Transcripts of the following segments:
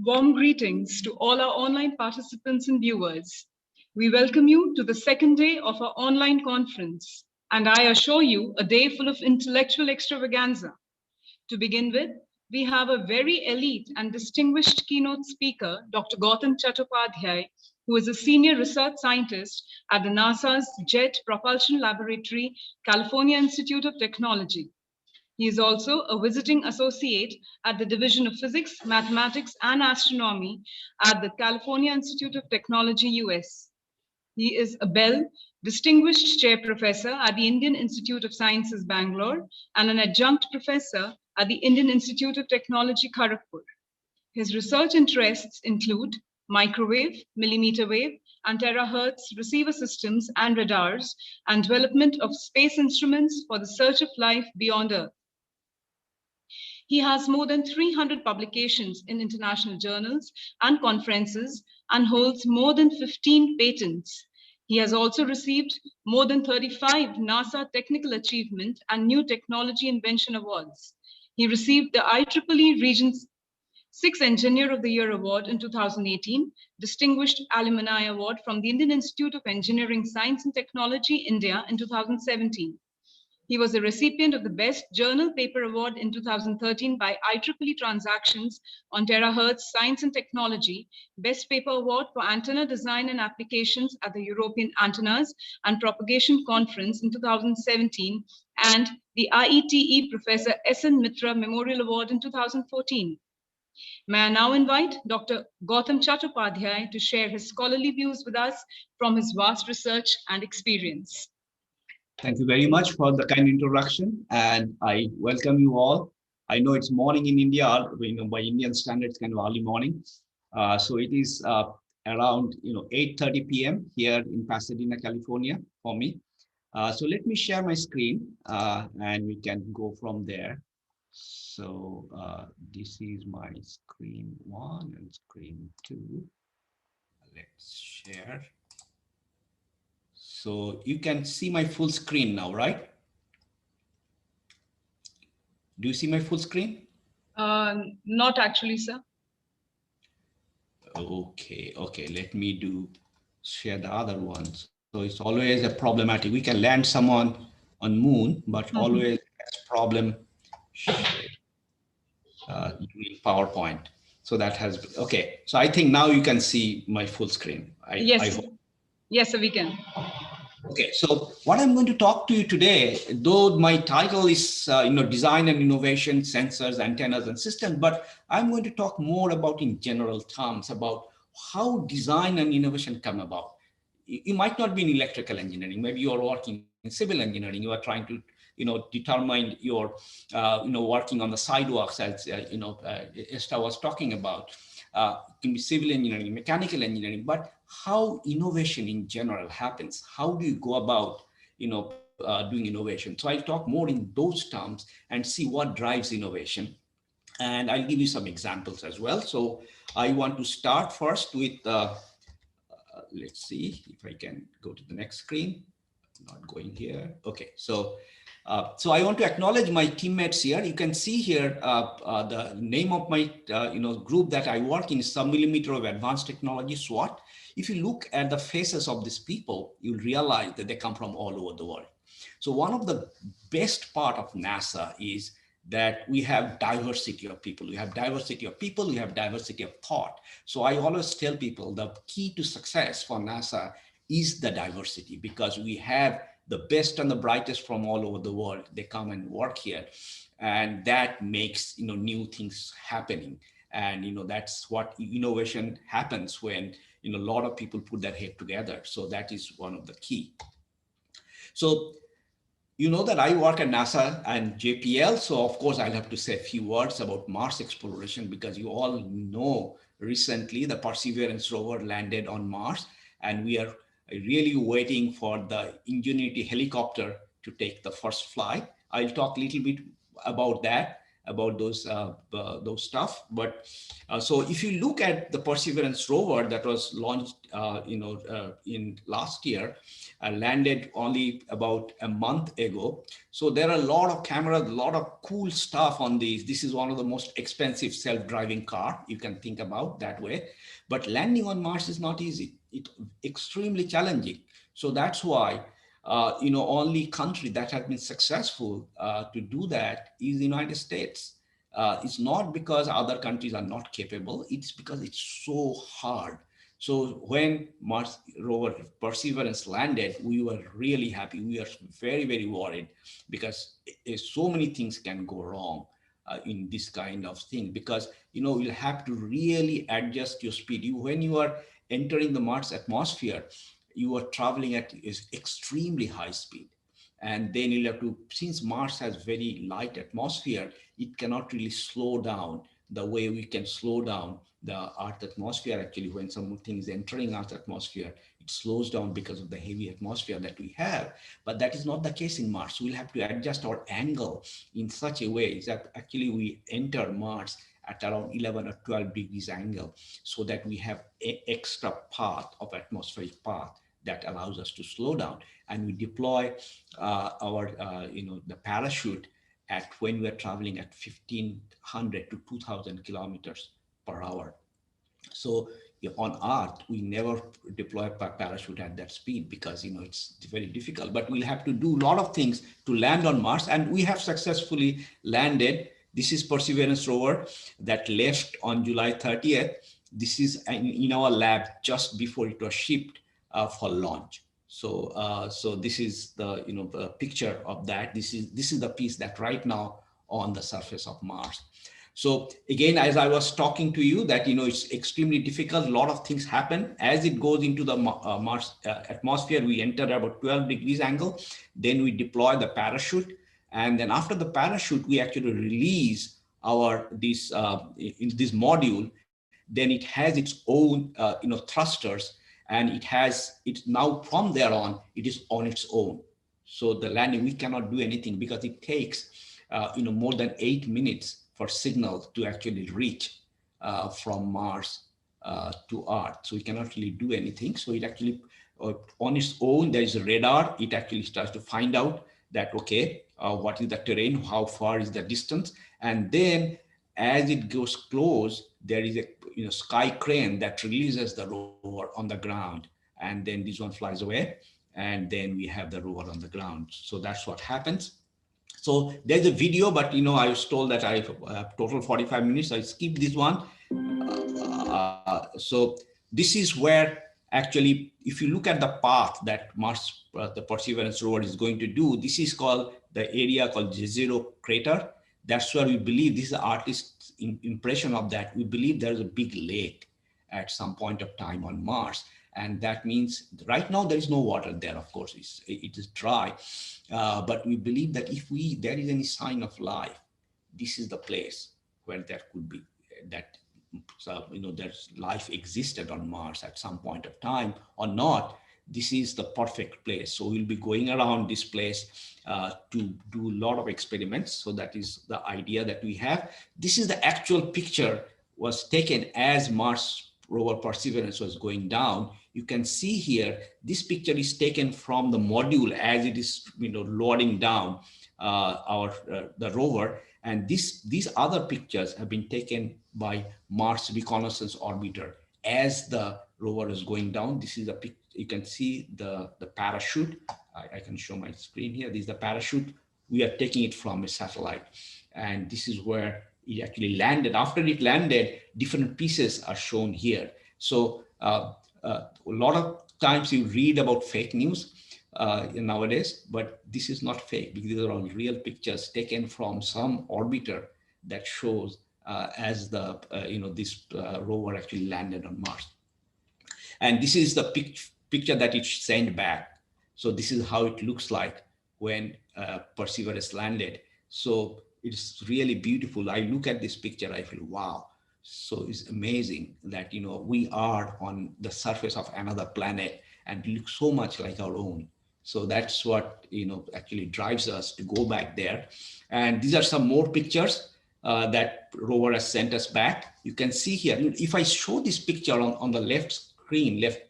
Warm greetings to all our online participants and viewers. We welcome you to the second day of our online conference, and I assure you a day full of intellectual extravaganza. To begin with, we have a very elite and distinguished keynote speaker, Dr. Goutam Chattopadhyay, who is a senior research scientist at the NASA's Jet Propulsion Laboratory, California Institute of Technology. He is also a visiting associate at the Division of Physics, Mathematics, and Astronomy at the California Institute of Technology, US. He is a BEL Distinguished Chair Professor at the Indian Institute of Sciences, Bangalore, and an Adjunct Professor at the Indian Institute of Technology, Kharagpur. His research interests include microwave, millimeter wave, and terahertz receiver systems and radars, and development of space instruments for the search of life beyond Earth. He has more than 300 publications in international journals and conferences and holds more than 15 patents. He has also received more than 35 NASA Technical Achievement and New Technology Invention Awards. He received the IEEE Region 6 Engineer of the Year Award in 2018, Distinguished Alumni Award from the Indian Institute of Engineering, Science and Technology, India in 2017. He was a recipient of the Best Journal Paper Award in 2013 by IEEE Transactions on Terahertz Science and Technology, Best Paper Award for Antenna Design and Applications at the European Antennas and Propagation Conference in 2017, and the IETE Professor S.N. Mitra Memorial Award in 2014. May I now invite Dr. Goutam Chattopadhyay to share his scholarly views with us from his vast research and experience. Thank you very much for the kind introduction, and I welcome you all. I know it's morning in India, by Indian standards, kind of early morning. So it is around 8:30 p.m. here in Pasadena, California for me. So let me share my screen, and we can go from there. So this is my screen 1 and screen 2. Let's share. So you can see my full screen now, right? Do you see my full screen? Not actually, sir. Okay. Let me share the other ones. So it's always a problematic. We can land someone on moon, but always has problem doing PowerPoint. So that has, okay. So I think now you can see my full screen. Yes, yes, sir, we can. Okay, so what I'm going to talk to you today, though my title is design and innovation, sensors, antennas, and systems, but I'm going to talk more about in general terms about how design and innovation come about. You might not be in electrical engineering, maybe you are working in civil engineering, you are trying to determine your working on the sidewalks, as Esther was talking about. It can be civil engineering, mechanical engineering, but how innovation in general happens. How do you go about, doing innovation? So I'll talk more in those terms and see what drives innovation. And I'll give you some examples as well. So I want to start first with, let's see if I can go to the next screen. Not going here. Okay, so I want to acknowledge my teammates here. You can see here the name of my group that I work in is Sub-Millimeter of Advanced Technology, SWAT. If you look at the faces of these people, you'll realize that they come from all over the world. So one of the best part of NASA is that we have diversity of people. We have diversity of people, we have diversity of thought. So I always tell people the key to success for NASA is the diversity, because we have the best and the brightest from all over the world. They come and work here, and that makes new things happening. And that's what innovation happens when a lot of people put their head together. So that is one of the key. So you know that I work at NASA and JPL, so of course I'll have to say a few words about Mars exploration, because you all know recently the Perseverance rover landed on Mars, and we are really waiting for the Ingenuity helicopter to take the first flight. I'll talk a little bit about that about those stuff. But so if you look at the Perseverance rover that was launched, in last year, landed only about a month ago. So there are a lot of cameras, a lot of cool stuff on these. This is one of the most expensive self-driving car you can think about that way. But landing on Mars is not easy. It's extremely challenging. So that's why only country that has been successful to do that is the United States. It's not because other countries are not capable, it's because it's so hard. So when Mars rover Perseverance landed, we were really happy. We are very, very worried because so many things can go wrong in this kind of thing, because you'll have to really adjust your speed. When you are entering the Mars atmosphere, you are traveling at extremely high speed. And then you'll have to, since Mars has very light atmosphere, it cannot really slow down the way we can slow down the Earth atmosphere. Actually, when something is entering Earth's atmosphere, it slows down because of the heavy atmosphere that we have. But that is not the case in Mars. We'll have to adjust our angle in such a way that actually we enter Mars at around 11 or 12 degrees angle, so that we have an extra path of atmospheric path that allows us to slow down. And we deploy the parachute at when we're traveling at 1,500 to 2,000 kilometers per hour. So on Earth, we never deploy a parachute at that speed because it's very difficult. But we'll have to do a lot of things to land on Mars, and we have successfully landed. This is Perseverance rover that left on July 30th. This is in our lab just before it was shipped for launch. So this is the picture of that. This is the piece that right now on the surface of Mars. So again, as I was talking to you, that it's extremely difficult. A lot of things happen as it goes into the Mars atmosphere. We enter about 12 degrees angle. Then we deploy the parachute, and then after the parachute, we actually release this module. Then it has its own thrusters. And it's now from there on, it is on its own. So the landing, we cannot do anything because it takes, more than 8 minutes for signal to actually reach from Mars to Earth. So we cannot really do anything. So it actually, on its own, there is a radar. It actually starts to find out that, okay, what is the terrain? How far is the distance? And then as it goes close, there is a sky crane that releases the rover on the ground, and then this one flies away, and then we have the rover on the ground. So that's what happens. So there's a video, but I was told that I have total 45 minutes. I skipped this one. So this is where actually, if you look at the path that Mars, the Perseverance rover is going to do, this is called the area called Jezero crater. That's where we believe, this is the artist's impression of that. We believe there's a big lake at some point of time on Mars. And that means right now there is no water there, of course, it is dry. But we believe that if there is any sign of life, this is the place where there could be that, there's life existed on Mars at some point of time or not. This is the perfect place. So we'll be going around this place to do a lot of experiments. So that is the idea that we have. This is the actual picture was taken as Mars rover Perseverance was going down. You can see here, this picture is taken from the module as it is loading down the rover. And these other pictures have been taken by Mars Reconnaissance Orbiter as the rover is going down. This is the picture. You can see the parachute. I can show my screen here. This is the parachute. We are taking it from a satellite. And this is where it actually landed. After it landed, different pieces are shown here. So a lot of times you read about fake news nowadays, but this is not fake because these are all real pictures taken from some orbiter that shows as the this rover actually landed on Mars. And this is the picture that it sent back. So this is how it looks like when Perseverance landed. So it's really beautiful. I look at this picture, I feel, wow. So it's amazing that, we are on the surface of another planet and it looks so much like our own. So that's what, actually drives us to go back there. And these are some more pictures. that rover has sent us back. You can see here, if I show this picture on the left screen, left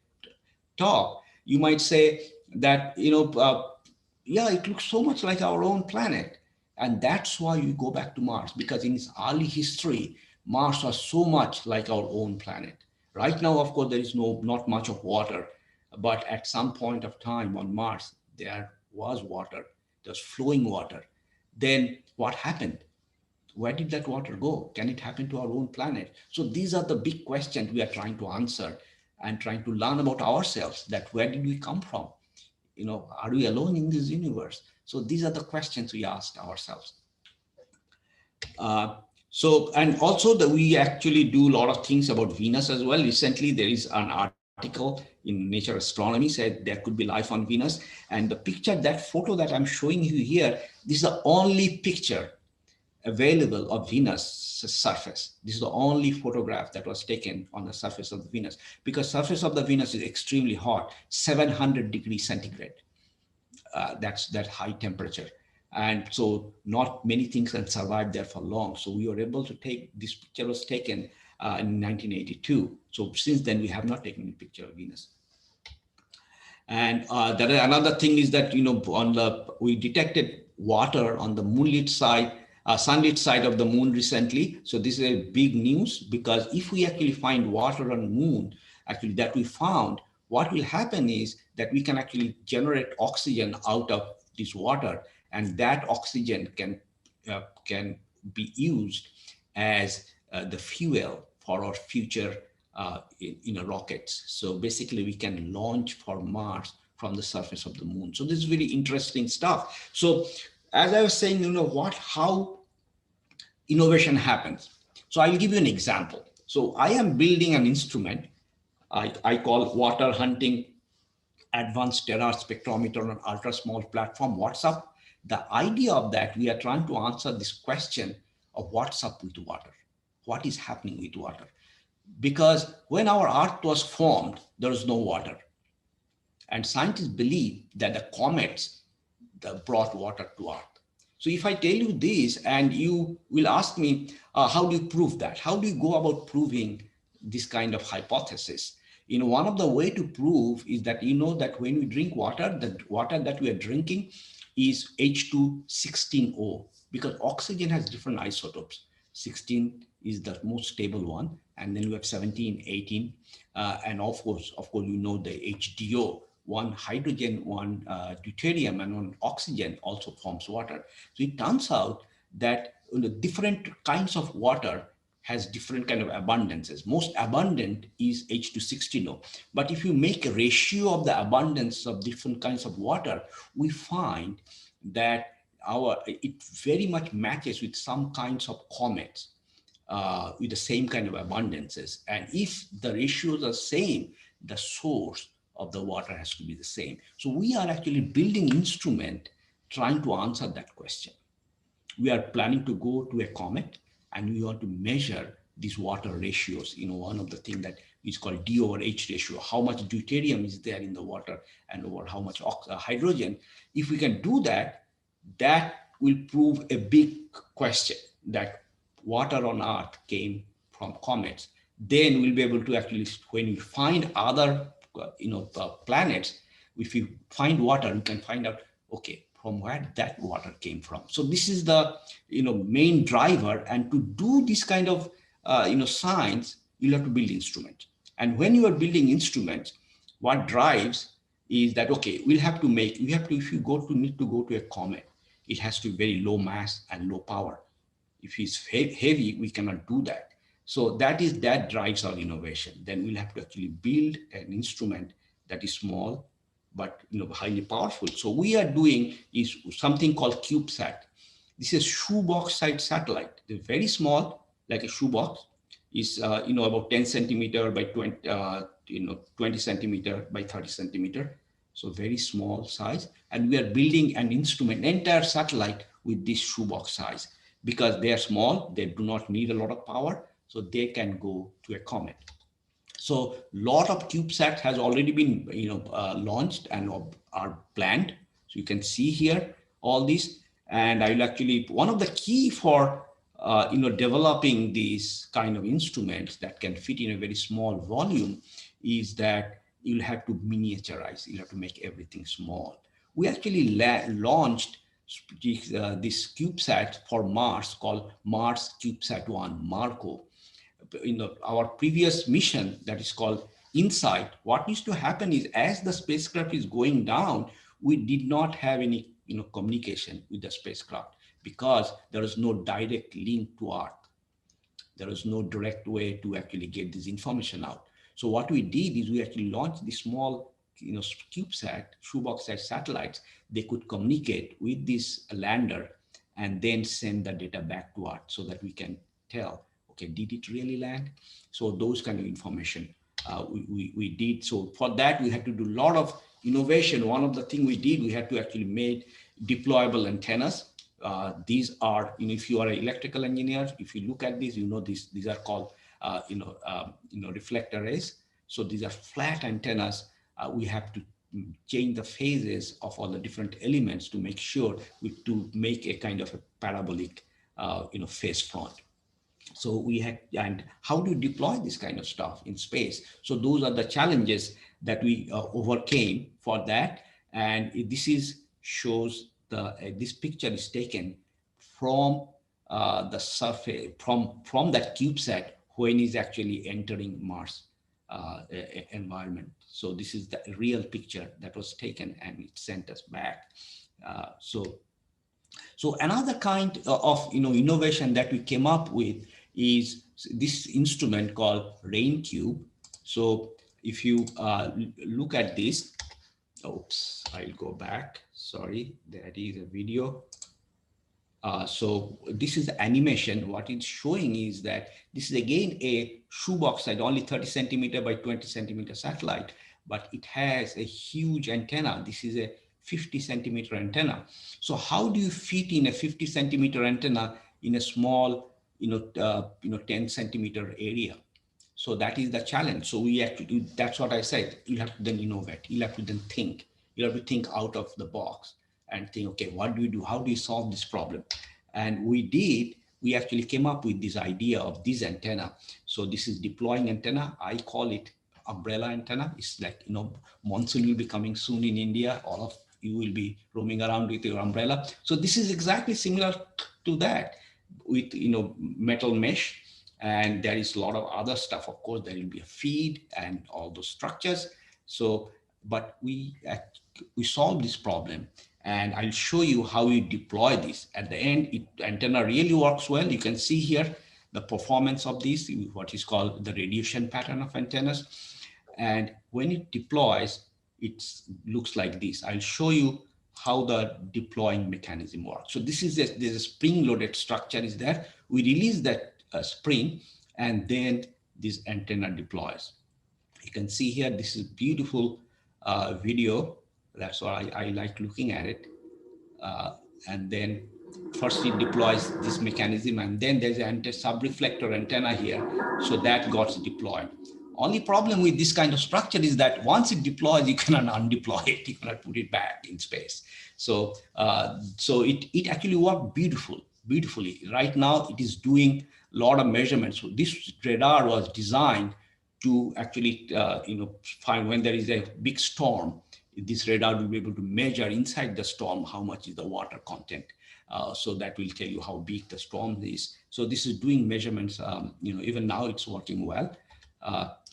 top, you might say that, yeah, it looks so much like our own planet. And that's why you go back to Mars, because in its early history, Mars was so much like our own planet. Right now, of course, there is not much of water, but at some point of time on Mars, there was water, there's flowing water. Then what happened? Where did that water go? Can it happen to our own planet? So these are the big questions we are trying to answer and trying to learn about ourselves, that where did we come from? Are we alone in this universe? So these are the questions we ask ourselves. And also that we actually do a lot of things about Venus as well. Recently, there is an article in Nature Astronomy said there could be life on Venus. And the picture, that photo that I'm showing you here, this is the only picture available of Venus surface. This is the only photograph that was taken on the surface of the Venus, because surface of the Venus is extremely hot, 700 degrees centigrade. That's that high temperature. And so not many things can survive there for long. So we were able to take, this picture was taken in 1982. So since then we have not taken any picture of Venus. And another thing is that, we detected water on the moonlit side, sunlit side of the moon recently. So this is a big news, because if we actually find water on the moon, actually that we found, what will happen is that we can actually generate oxygen out of this water, and that oxygen can be used as the fuel for our future rockets. So basically we can launch for Mars from the surface of the moon. So this is very interesting stuff. So as I was saying, how innovation happens. So I'll give you an example. So I am building an instrument I call Water Hunting Advanced Terra Spectrometer on an ultra small platform. What's up? The idea of that, we are trying to answer this question of what's up with water? What is happening with water? Because when our Earth was formed, there was no water. And scientists believe that the comets that brought water to Earth. So if I tell you this and you will ask me, how do you prove that? How do you go about proving this kind of hypothesis? One of the way to prove is that, that when we drink water, the water that we are drinking is H216O, because oxygen has different isotopes. 16 is the most stable one. And then we have 17, 18. And of course, the HDO, one hydrogen, one deuterium, and one oxygen also forms water. So it turns out that different kinds of water has different kind of abundances. Most abundant is H216O. But if you make a ratio of the abundance of different kinds of water, we find that it very much matches with some kinds of comets with the same kind of abundances. And if the ratios are same, the source of the water has to be the same. So we are actually building instrument trying to answer that question. We are planning to go to a comet and we want to measure these water ratios. One of the things that is called D over H ratio, how much deuterium is there in the water and over how much hydrogen. If we can do that, that will prove a big question that water on Earth came from comets. Then we'll be able to actually, when we find other planets, if you find water, you can find out, okay, from where that water came from. So this is the main driver. And to do this kind of science, you'll have to build instruments. And when you are building instruments, what drives is that, okay, if you need to go to a comet, it has to be very low mass and low power. If it's heavy, we cannot do that. So that drives our innovation. Then we'll have to actually build an instrument that is small, but highly powerful. So we are doing is something called Cubesat. This is shoebox-sized satellite. They're very small, like a shoebox. Is about 10 centimeter by 20 centimeter by 30 centimeter. So very small size. And we are building an instrument, entire satellite with this shoebox size, because they are small, they do not need a lot of power, so they can go to a comet. So a lot of Cubesat has already been launched and are planned. So you can see here all these. And I will actually, one of the key for developing these kind of instruments that can fit in a very small volume is that you'll have to miniaturize, you'll have to make everything small. We actually launched this CubeSat for Mars called Mars CubeSat 1 Marco. Our previous mission that is called InSight, what needs to happen is as the spacecraft is going down, we did not have any communication with the spacecraft because there is no direct link to Earth. There is no direct way to actually get this information out. So what we did is we actually launched the small CubeSat, shoebox-sized satellites. They could communicate with this lander and then send the data back to Earth so that we can tell, okay, did it really land? So those kind of information we did. So for that, we had to do a lot of innovation. One of the things we did, we had to actually make deployable antennas. These are, if you are an electrical engineer, if you look at these, these are called, reflector arrays. So these are flat antennas. We have to change the phases of all the different elements to make sure to make a kind of a parabolic, phase front. So we had, and how do you deploy this kind of stuff in space? So those are the challenges that we overcame for that. And this shows this picture is taken from the surface, from that CubeSat when it's actually entering Mars environment. So this is the real picture that was taken and it sent us back. So another kind of innovation that we came up with is this instrument called RainCube. So if you look at this, oops, I'll go back. Sorry, that is a video. So this is the animation. What it's showing is that this is again a shoebox size, only 30 centimeter by 20 centimeter satellite, but it has a huge antenna. This is a 50 centimeter antenna. So how do you fit in a 50 centimeter antenna in a small, 10 centimeter area? So that is the challenge. So we have to do, that's what I said, you have to then innovate, you have to then think, you have to think out of the box and think, okay, what do we do? How do we solve this problem? And we actually came up with this idea of this antenna. So this is deploying antenna. I call it umbrella antenna. It's like, monsoon will be coming soon in India. All of you will be roaming around with your umbrella. So this is exactly similar to that with, metal mesh. And there is a lot of other stuff. Of course, there will be a feed and all those structures. So, but we solved this problem. And I'll show you how we deploy this. At the end, antenna really works well. You can see here the performance of this, what is called the radiation pattern of antennas. And when it deploys, it looks like this. I'll show you how the deploying mechanism works. So this is there's a spring-loaded structure is there. We release that spring, and then this antenna deploys. You can see here, this is beautiful video. That's why I like looking at it. And then first it deploys this mechanism, and then there's an sub-reflector antenna here. So that got deployed. Only problem with this kind of structure is that once it deploys, you cannot undeploy it. You cannot put it back in space. So, it actually worked beautifully. Right now, it is doing a lot of measurements. So this radar was designed to actually, find when there is a big storm. This radar will be able to measure inside the storm how much is the water content. So that will tell you how big the storm is. So this is doing measurements. Even now it's working well.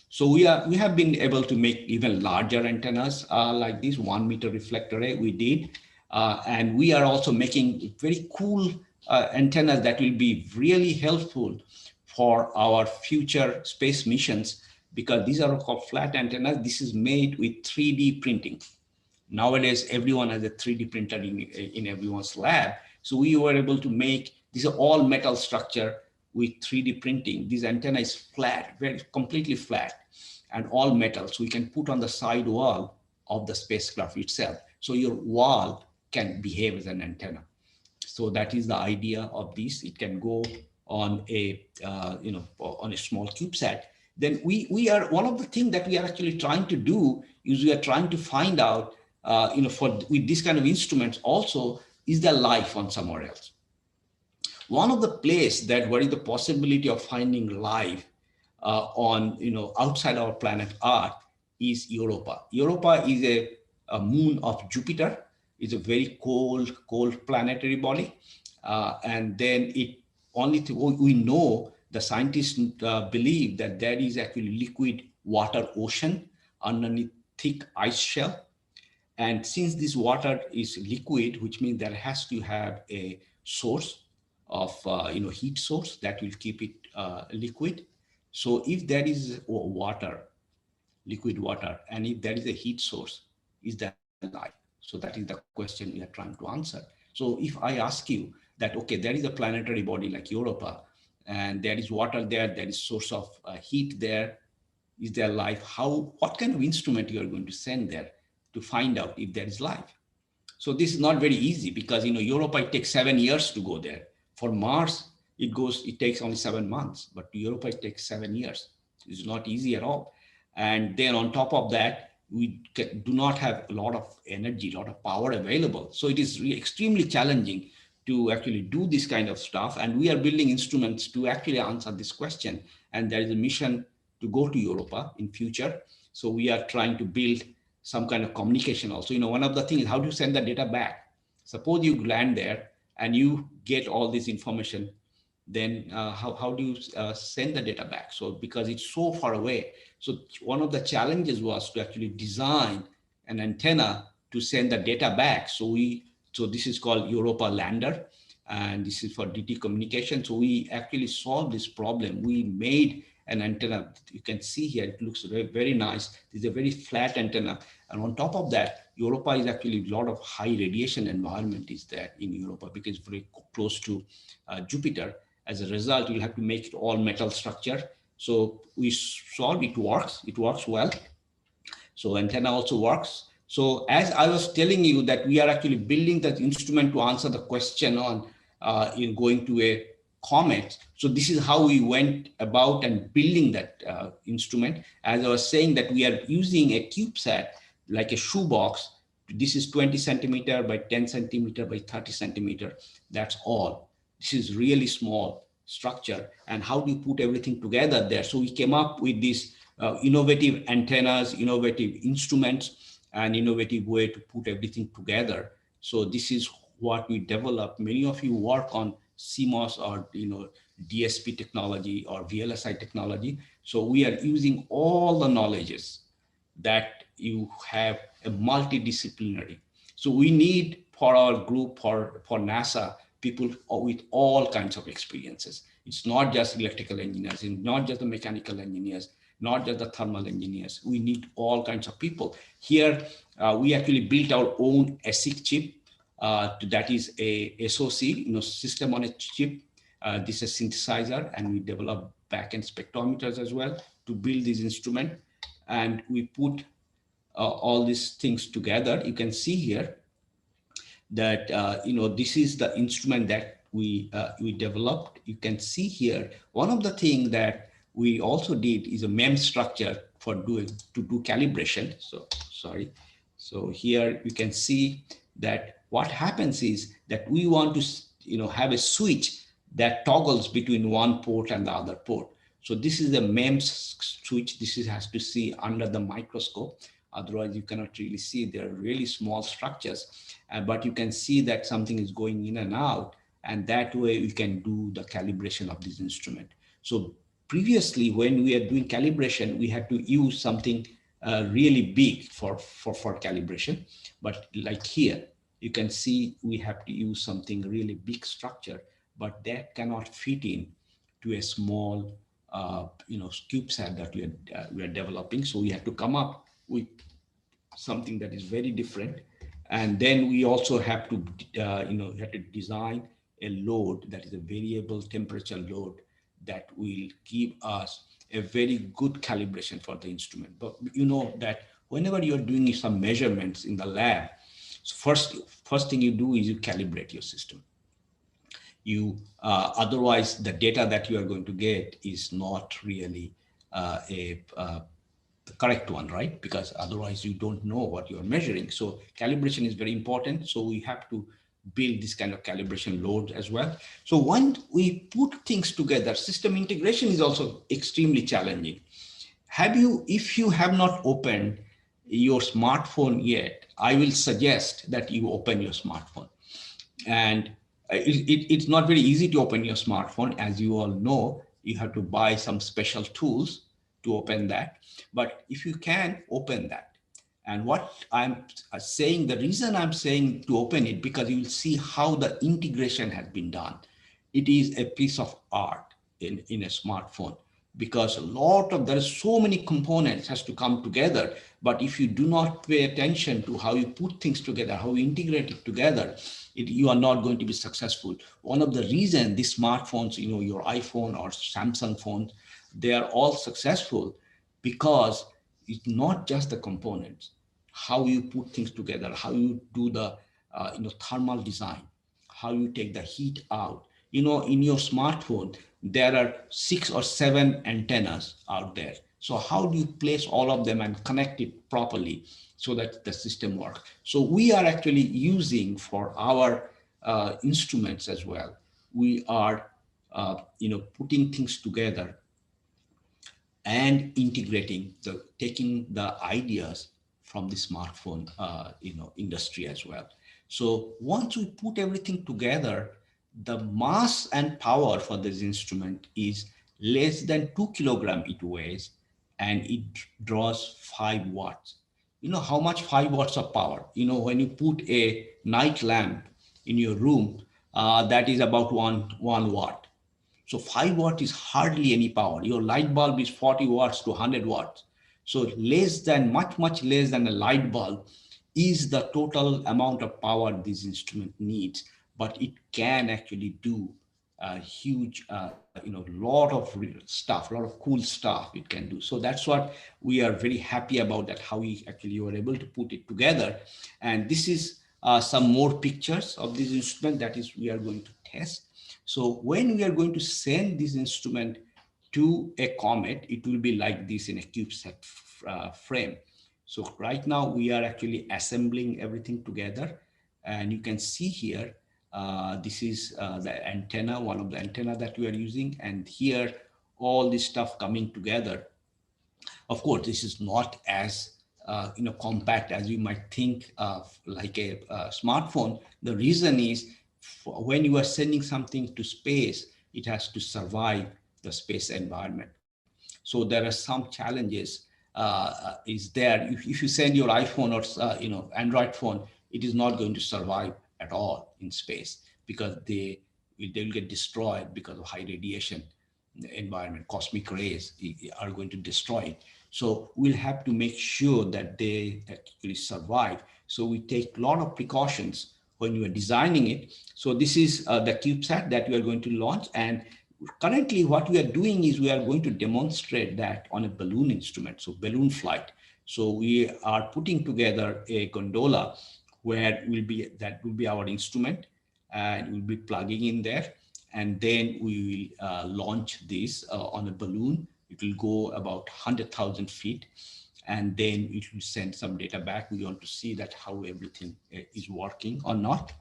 So we have been able to make even larger antennas like this 1 meter reflector array we did. And we are also making very cool antennas that will be really helpful for our future space missions, because these are called flat antennas. This is made with 3D printing. Nowadays, everyone has a 3D printer in everyone's lab. So we were able to make, these are all metal structure with 3D printing. This antenna is flat, completely flat, and all metal. So we can put on the side wall of the spacecraft itself. So your wall can behave as an antenna. So that is the idea of this. It can go on a, on a small CubeSat. Then we are, one of the things that we are actually trying to do is we are trying to find out, with this kind of instruments also, is there life on somewhere else? one of the place that what is the possibility of finding life on, outside our planet Earth is Europa. Europa is a moon of Jupiter. It's a very cold planetary body. And then it only we know, the scientists believe that there is actually liquid water ocean underneath thick ice shell. And since this water is liquid, which means there has to have a source of heat source that will keep it liquid. So if there is water, liquid water, and if there is a heat source, is there life? So that is the question we are trying to answer. So if I ask you that, okay, there is a planetary body like Europa, and there is water there, there is source of heat there, is there life? What kind of instrument you are going to send there to find out if there is life? So this is not very easy because, Europa, it takes 7 years to go there. For Mars, it takes only 7 months, but Europa, it takes 7 years. It's not easy at all. And then on top of that, we do not have a lot of energy, a lot of power available. So it is really extremely challenging to actually do this kind of stuff. And we are building instruments to actually answer this question. And there is a mission to go to Europa in future. So we are trying to build some kind of communication also. One of the things is how to send the data back. Suppose you land there and you get all this information, then how do you send the data back? So because it's so far away. So one of the challenges was to actually design an antenna to send the data back. So this is called Europa Lander, and this is for DT communication. So we actually solved this problem. We made an antenna. You can see here, it looks very, very nice. It's a very flat antenna. And on top of that, Europa is actually a lot of high radiation environment is there in Europa because it's very close to Jupiter. As a result, you'll have to make it all metal structure. So we solved it works well. So antenna also works. So as I was telling you that we are actually building that instrument to answer the question on in going to a comet. So this is how we went about and building that instrument. As I was saying that we are using a Cubesat, like a shoebox. This is 20 centimeter by 10 centimeter by 30 centimeter. That's all. This is really small structure. And how do you put everything together there? So we came up with these innovative antennas, innovative instruments, and innovative way to put everything together. So this is what we developed. Many of you work on CMOS or DSP technology or VLSI technology. So we are using all the knowledges that you have a multidisciplinary. So we need for our group, for NASA, people with all kinds of experiences. It's not just electrical engineers, it's not just the mechanical engineers, not just the thermal engineers. We need all kinds of people. Here, we actually built our own ASIC chip. That is a SoC, system on a chip. This is a synthesizer, and we develop back-end spectrometers as well to build this instrument. And we put all these things together. You can see here that this is the instrument that we developed. You can see here one of the things that we also did is a MEM structure to do calibration. So sorry. So here you can see that what happens is that we want to have a switch that toggles between one port and the other port. So this is the MEMS switch. This has to see under the microscope. Otherwise, you cannot really see. They're really small structures, but you can see that something is going in and out, and that way we can do the calibration of this instrument. So previously, when we are doing calibration, we had to use something really big for calibration. But like here, you can see we have to use something really big structure, but that cannot fit in to a small Cubesat that we are developing. So we have to come up with something that is very different. And then we also have to, have to design a load that is a variable temperature load that will give us a very good calibration for the instrument. But you know that whenever you're doing some measurements in the lab, so first thing you do is you calibrate your system. Otherwise the data that you are going to get is not really the correct one, right? Because otherwise you don't know what you're measuring. So calibration is very important. So we have to build this kind of calibration load as well. So when we put things together, system integration is also extremely challenging. If you have not opened your smartphone yet, I will suggest that you open your smartphone. And it's not very easy to open your smartphone. As you all know, you have to buy some special tools to open that. But if you can, open that. And what I'm saying, the reason I'm saying to open it, because you will see how the integration has been done. It is a piece of art in a smartphone, because there are so many components has to come together. But if you do not pay attention to how you put things together, how you integrate it together, you are not going to be successful. One of the reasons these smartphones, your iPhone or Samsung phone, they are all successful because it's not just the components, how you put things together, how you do the thermal design, how you take the heat out. In your smartphone, there are 6 or 7 antennas out there. So how do you place all of them and connect it properly so that the system works? So we are actually using for our instruments as well. We are, putting things together and integrating, taking the ideas from the smartphone, industry as well. So once we put everything together, the mass and power for this instrument is less than 2 kilograms it weighs, and it draws 5 watts. You know how much 5 watts of power? When you put a night lamp in your room, that is about one watt. So 5 watt is hardly any power. Your light bulb is 40 watts to 100 watts. So much less than a light bulb is the total amount of power this instrument needs. But it can actually do a huge, lot of stuff, a lot of cool stuff it can do. So that's what we are very happy about, that how we actually were able to put it together. And this is some more pictures of this instrument that is we are going to test. So when we are going to send this instrument to a comet, it will be like this in a Cubesat frame. So right now we are actually assembling everything together, and you can see here, this is the antenna, one of the antenna that we are using, and here all this stuff coming together. Of course, this is not as compact as you might think of, like a smartphone. The reason is, when you are sending something to space, it has to survive the space environment. So there are some challenges is there. If you send your iPhone or Android phone, it is not going to survive at all in space, because they will get destroyed because of high radiation environment. Cosmic rays are going to destroy it. So we'll have to make sure that they actually survive. So we take a lot of precautions when you are designing it. So this is the Cubesat that we are going to launch. And currently what we are doing is we are going to demonstrate that on a balloon instrument, so balloon flight. So we are putting together a gondola where that will be our instrument, and we'll be plugging in there. And then we will launch this on a balloon. It will go about 100,000 feet. And then it will send some data back. We want to see that how everything is working or not.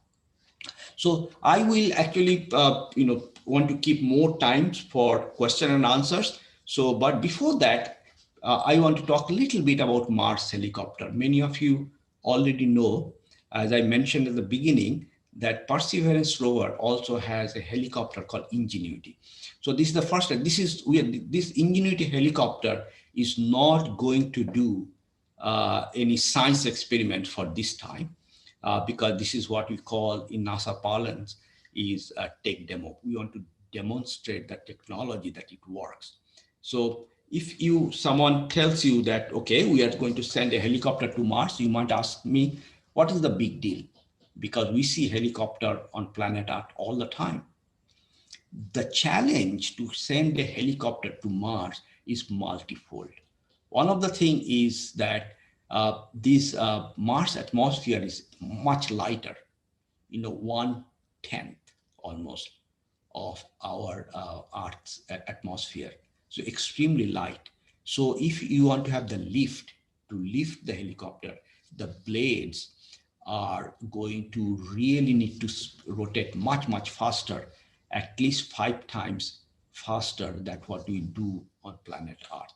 So I will actually, want to keep more time for question and answers. So, but before that, I want to talk a little bit about Mars helicopter. Many of you already know, as I mentioned at the beginning, that Perseverance rover also has a helicopter called Ingenuity. So this is the first. This Ingenuity helicopter is not going to do any science experiment for this time. Because this is what we call in NASA parlance is a tech demo. We want to demonstrate the technology that it works. So if someone tells you that, okay, we are going to send a helicopter to Mars, you might ask me, what is the big deal? Because we see helicopter on planet Earth all the time. The challenge to send a helicopter to Mars is multifold. One of the things is that this Mars atmosphere is much lighter, 1/10 almost of our Earth's atmosphere. So extremely light. So if you want to have the lift, to lift the helicopter, the blades are going to really need to rotate much, much faster, at least 5 times faster than what we do on planet Earth.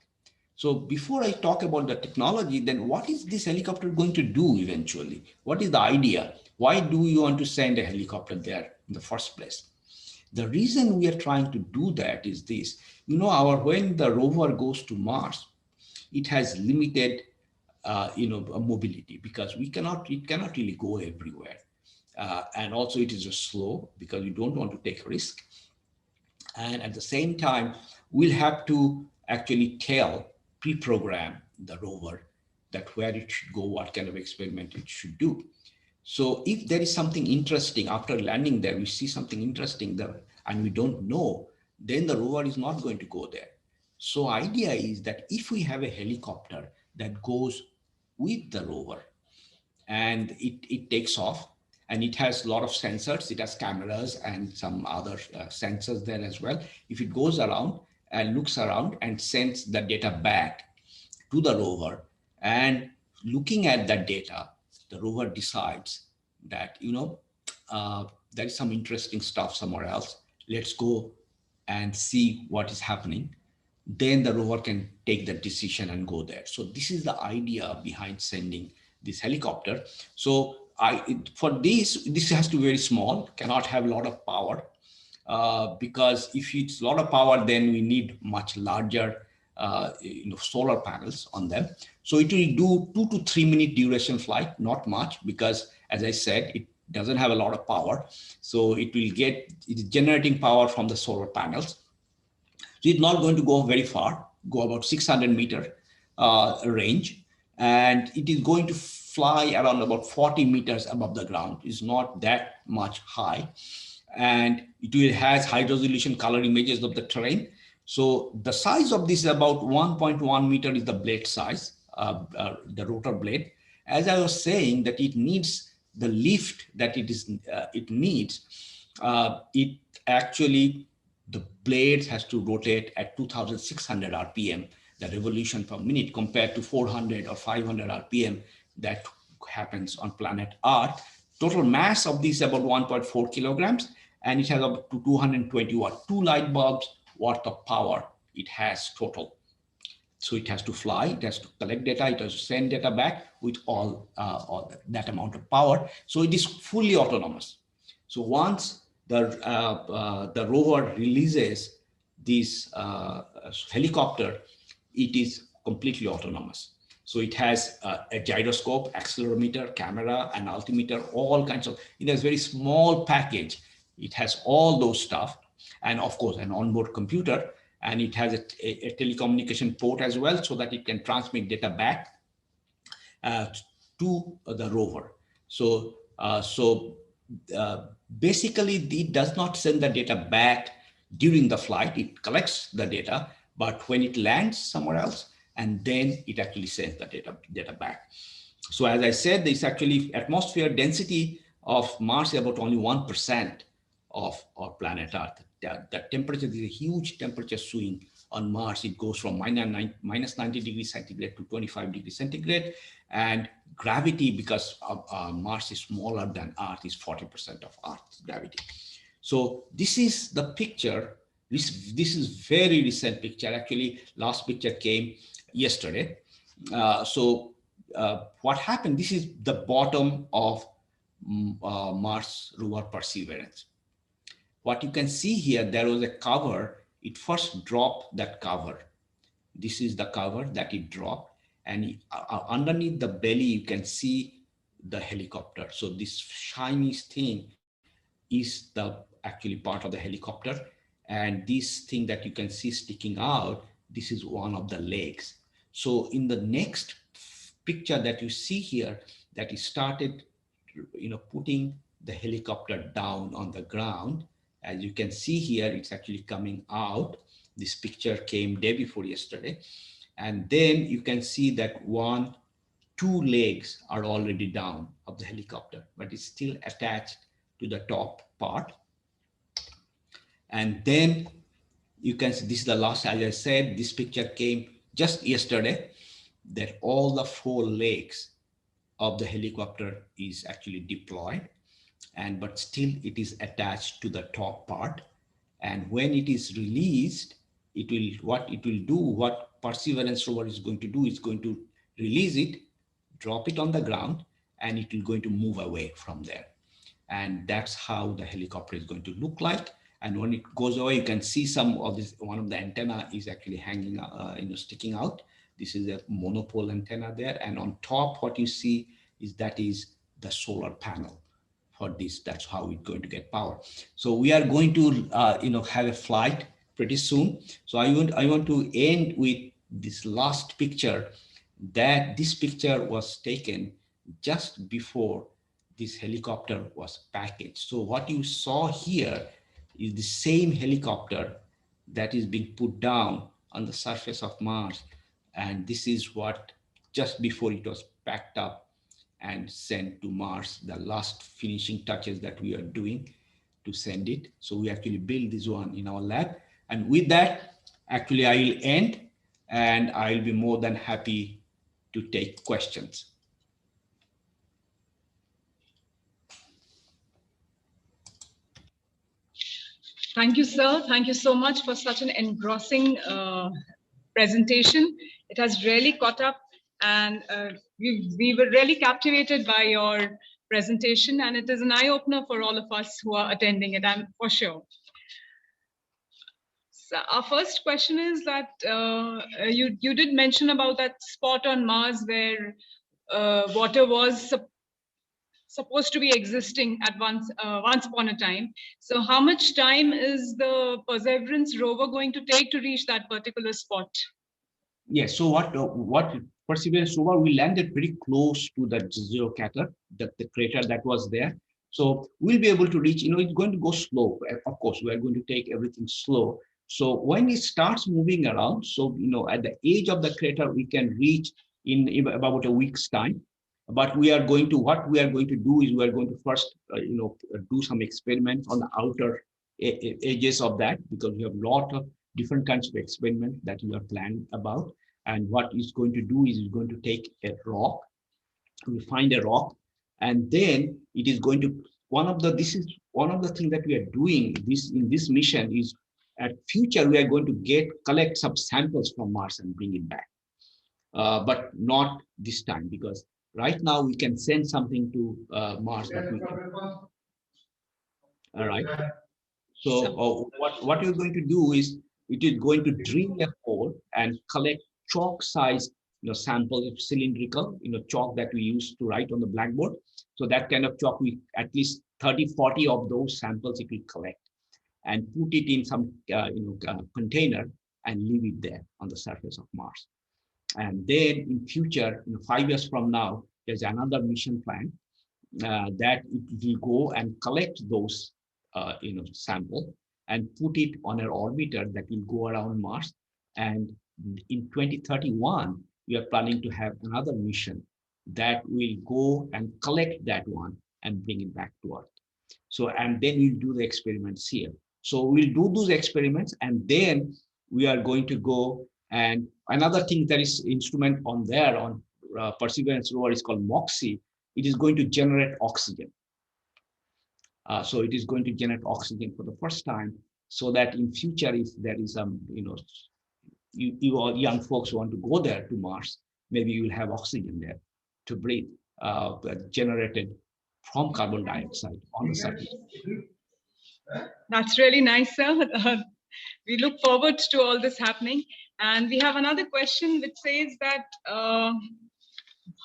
So before I talk about the technology, then what is this helicopter going to do eventually? What is the idea? Why do you want to send a helicopter there in the first place? The reason we are trying to do that is this. When the rover goes to Mars, it has limited mobility, because it cannot really go everywhere. And also it is just slow because you don't want to take risk. And at the same time, we'll have to actually pre-program the rover that where it should go, what kind of experiment it should do. So if there is something interesting after landing there, we see something interesting there and we don't know, then the rover is not going to go there. So idea is that if we have a helicopter that goes with the rover and it takes off, and it has a lot of sensors, it has cameras and some other sensors there as well. If it goes around and looks around and sends the data back to the rover, and looking at that data, the rover decides that, there is some interesting stuff somewhere else. Let's go and see what is happening. Then the rover can take the decision and go there. So this is the idea behind sending this helicopter. So for this has to be very small, cannot have a lot of power, because if it's a lot of power, then we need much larger solar panels on them. So it will do 2 to 3 minute duration flight, not much, because as I said, it doesn't have a lot of power. So it's generating power from the solar panels. So it's not going to go very far, go about 600-meter range, and it is going to fly around about 40 meters above the ground. It's not that much high, and it has high resolution color images of the terrain. So the size of this is about 1.1 meter is the blade size, the rotor blade. As I was saying, that it needs the lift that it needs. It actually, the blades has to rotate at 2,600 RPM, the revolution per minute, compared to 400 or 500 RPM that happens on planet Earth. Total mass of this is about 1.4 kilograms, and it has up to 220 watt, 2 light bulbs worth of power it has total. So it has to fly, it has to collect data, it has to send data back with all that amount of power. So it is fully autonomous. So once the rover releases this helicopter, it is completely autonomous. So it has a gyroscope, accelerometer, camera, and altimeter, all kinds of, it has very small package. It has all those stuff, and of course an onboard computer, and it has a telecommunication port as well, so that it can transmit data back to the rover. So basically it does not send the data back during the flight. It collects the data, but when it lands somewhere else, and then it actually sends the data back. So as I said, this actually atmosphere density of Mars is about only 1% of our planet Earth. The temperature is a huge temperature swing on Mars. It goes from minus 90 degrees centigrade to 25 degrees centigrade. And gravity, because Mars is smaller than Earth, is 40% of Earth's gravity. So this is the picture. This is very recent picture. Actually, last picture came yesterday. What happened, this is the bottom of Mars rover Perseverance. What you can see here, there was a cover. It first dropped that cover. This is the cover that it dropped. And underneath the belly, you can see the helicopter. So this shiny thing is the actually part of the helicopter. And this thing that you can see sticking out, this is one of the legs. So in the next picture that you see here, that it started, putting the helicopter down on the ground. As you can see here, it's actually coming out. This picture came day before yesterday. And then you can see that 2 legs are already down of the helicopter, but it's still attached to the top part. And then you can see, this is the last, as I said, this picture came just yesterday, that all the 4 legs of the helicopter is actually deployed, and but still it is attached to the top part. And when it is released, it will, what it will do, what Perseverance rover is going to do, is going to release it, drop it on the ground, and it will going to move away from there. And that's how the helicopter is going to look like. And when it goes away, you can see some of this, one of the antenna is actually hanging, sticking out. This is a monopole antenna there. And on top, what you see is that is the solar panel for this. That's how it's going to get power. So we are going to, have a flight pretty soon. So I want to end with this last picture, that this picture was taken just before this helicopter was packaged. So what you saw here is the same helicopter that is being put down on the surface of Mars. And this is what, just before it was packed up and sent to Mars, the last finishing touches that we are doing to send it. So we actually build this one in our lab. And with that, actually I will end, and I'll be more than happy to take questions. Thank you, sir. Thank you so much for such an engrossing presentation. It has really caught up, and we were really captivated by your presentation, and it is an eye-opener for all of us who are attending it, I'm for sure. So our first question is that you did mention about that spot on Mars where water was supposed to be existing at once upon a time. So how much time is the Perseverance rover going to take to reach that particular spot? Yes. So what Perseverance rover, we landed pretty close to the zero crater, the crater that was there. So we'll be able to reach. It's going to go slow. Of course, we are going to take everything slow. So when it starts moving around, so at the edge of the crater, we can reach in about a week's time. But what we are going to do is we are going to first do some experiments on the outer edges of that, because we have a lot of different kinds of experiments that we are planned about. And what it's going to do is it's going to take a rock. We find a rock, and then it is going to, this is one of the things that we are doing in this mission is, at future we are going to collect some samples from Mars and bring it back. But not this time, because right now we can send something to Mars, but we can. All right. So what you're going to do is, it is going to drill a hole and collect chalk-sized samples of cylindrical chalk that we use to write on the blackboard. So that kind of chalk, we at least 30-40 of those samples it will collect and put it in some container and leave it there on the surface of Mars. And then in future, 5 years from now, there's another mission plan that it will go and collect those sample and put it on an orbiter that will go around Mars. And in 2031, we are planning to have another mission that will go and collect that one and bring it back to Earth. So, and then we'll do the experiments here. So we'll do those experiments, and then we are going to go. And another thing that is instrument on there on Perseverance rover is called MOXIE. It is going to generate oxygen. So it is going to generate oxygen for the first time, so that in future, if there is some, you all young folks want to go there to Mars, maybe you will have oxygen there to breathe, generated from carbon dioxide on the surface. That's really nice, sir. We look forward to all this happening. And we have another question which says that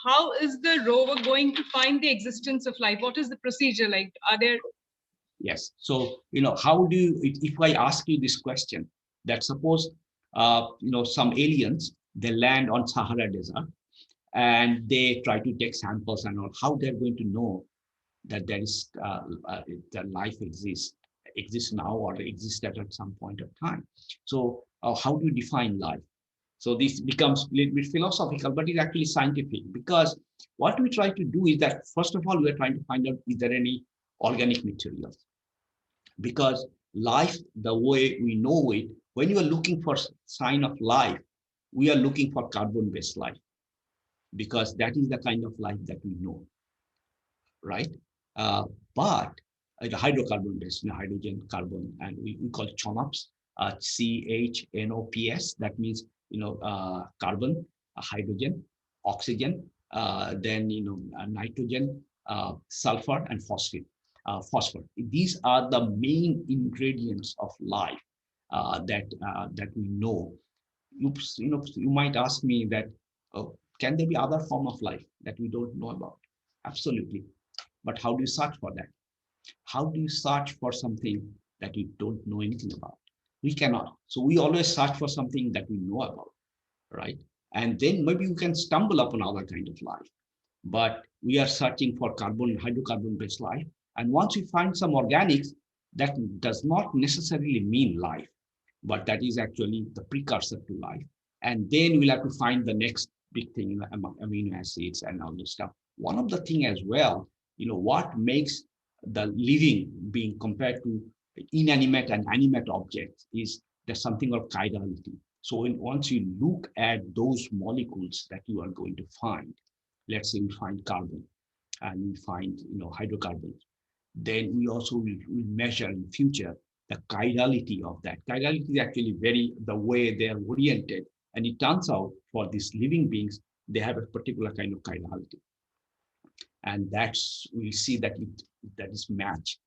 how is the rover going to find the existence of life? What is the procedure like? Are there? Yes. So, how do you, if I ask you this question, that suppose, some aliens, they land on Sahara Desert and they try to take samples and all, how they're going to know that there is, that life exists now or existed at some point of time. So how do you define life? So this becomes a little bit philosophical, but it's actually scientific, because what we try to do is that, first of all, we are trying to find out, is there any organic materials? Because life, the way we know it, when you are looking for sign of life, we are looking for carbon-based life. because that is the kind of life that we know, right? But the hydrocarbon-based, hydrogen, carbon, and we call it CHONOPS, CHNOPS. That means carbon, hydrogen, oxygen, then nitrogen, sulfur, and phosphor. These are the main ingredients of life that we know. You might ask me that, can there be other form of life that we don't know about? Absolutely. But how do you search for that? How do you search for something that you don't know anything about? We cannot. So we always search for something that we know about, right? And then maybe you can stumble upon other kind of life. But we are searching for hydrocarbon-based life. And once we find some organics, that does not necessarily mean life, but that is actually the precursor to life. And then we'll have to find the next big thing, amino acids and all this stuff. One of the thing as well, what makes the living being compared to inanimate and animate objects is there's something called chirality. So once you look at those molecules that you are going to find, let's say we find carbon and we find hydrocarbons, then we also will measure in future the chirality of that. Chirality is actually the way they are oriented. And it turns out for these living beings, they have a particular kind of chirality. And we'll see that that is match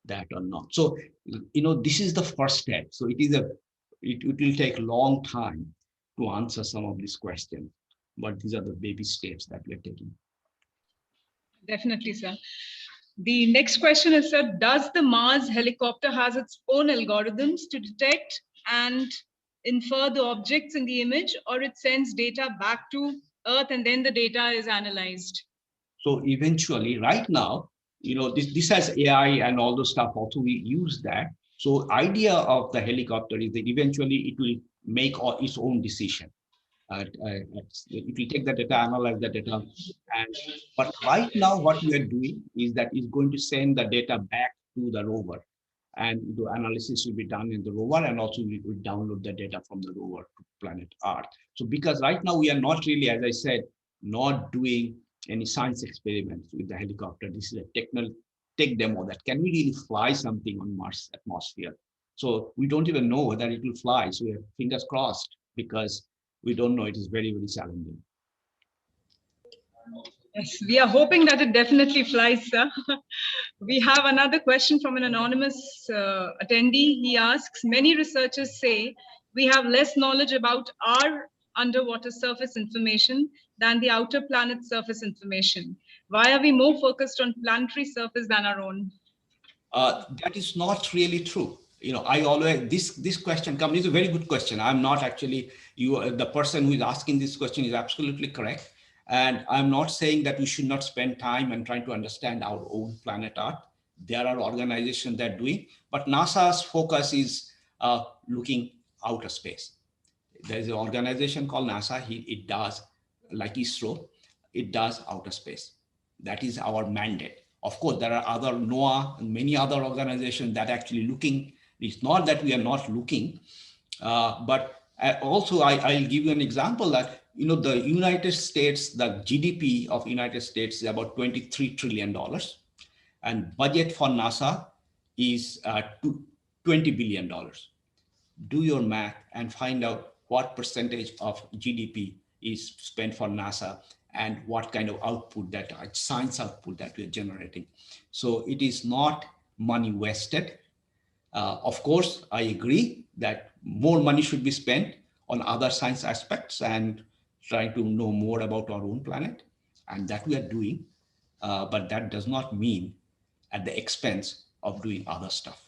that or not. So, this is the first step. So it will take a long time to answer some of these questions, but these are the baby steps that we're taking. Definitely, sir. The next question is, sir, does the Mars helicopter has its own algorithms to detect and infer the objects in the image, or it sends data back to Earth and then the data is analyzed? So eventually, right now, this has AI and all those stuff also, we use that. So idea of the helicopter is that eventually it will make its own decision. It will take the data, analyze the data. But right now, what we are doing is that it's going to send the data back to the rover. And the analysis will be done in the rover, and also we will download the data from the rover to planet Earth. So because right now we are not really, as I said, not doing any science experiments with the helicopter. This is a tech demo that can we really fly something on Mars atmosphere. So we don't even know whether it will fly. So we have fingers crossed, because we don't know. It is very, very challenging. Yes, we are hoping that it definitely flies, sir. We have another question from an anonymous attendee. He asks, many researchers say we have less knowledge about our underwater surface information than the outer planet surface information. Why are we more focused on planetary surface than our own? That is not really true. I always, this question comes, it's a very good question. I'm not actually, the person who is asking this question is absolutely correct. And I'm not saying that we should not spend time and trying to understand our own planet Earth. There are organizations that do it, but NASA's focus is looking outer space. There's an organization called NASA. It does, like ISRO, it does outer space. That is our mandate. Of course, there are other NOAA and many other organizations that actually looking. It's not that we are not looking, but also I'll give you an example that, the United States, the GDP of United States is about $23 trillion. And budget for NASA is $20 billion. Do your math and find out what percentage of GDP is spent for NASA and what kind of output science output that we're generating. So it is not money wasted. Of course, I agree that more money should be spent on other science aspects and trying to know more about our own planet, and that we are doing. But that does not mean at the expense of doing other stuff.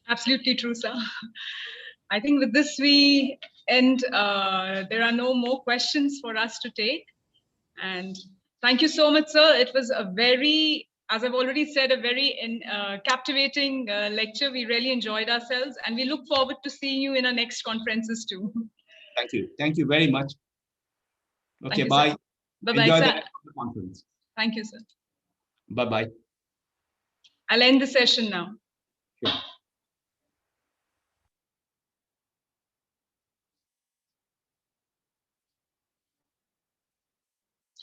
Absolutely true, sir. I think with this we end. There are no more questions for us to take. And thank you so much, sir. It was a very, as I've already said, a very captivating lecture. We really enjoyed ourselves, and we look forward to seeing you in our next conferences too. Thank you. Thank you very much. Okay, you, bye. Bye-bye, Enjoy sir. the conference. Thank you, sir. Bye-bye. I'll end the session now. Sure.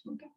Okay.